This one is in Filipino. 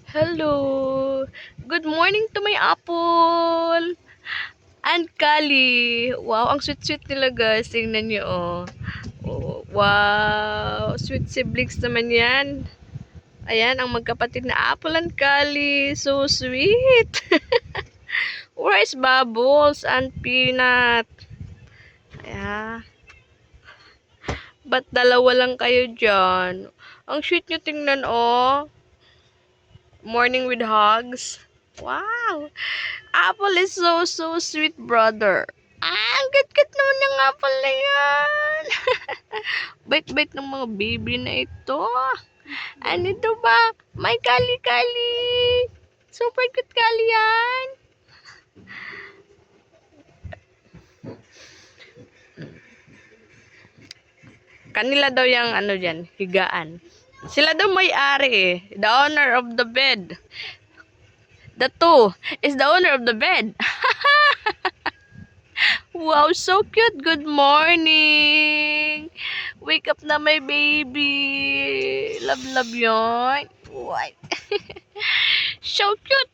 Hello. Good morning to my apple. And Kali. Wow, ang sweet-sweet nila guys. Tingnan niyo oh. Oh, wow, sweet siblings naman 'yan. Ayan ang magkapatid na Apple and Kali. So sweet. Where is Bubbles and Peanut? Ayan. Ba't dalawa lang kayo dyan? Ang sweet nyo tingnan oh. Morning with hugs. Wow. Apple is so sweet, brother. Ang gat-gat naman ng apple na yan. Bait-bait ng mga baby na ito. Ano ito ba? May kali-kali. Super cute kali yan. Kanila daw yung ano dyan, higaan. Sila daw may-ari eh. The owner of the bed. The two is the owner of the bed. Wow, so cute. Good morning. Wake up na my baby. Love yon. What? So cute.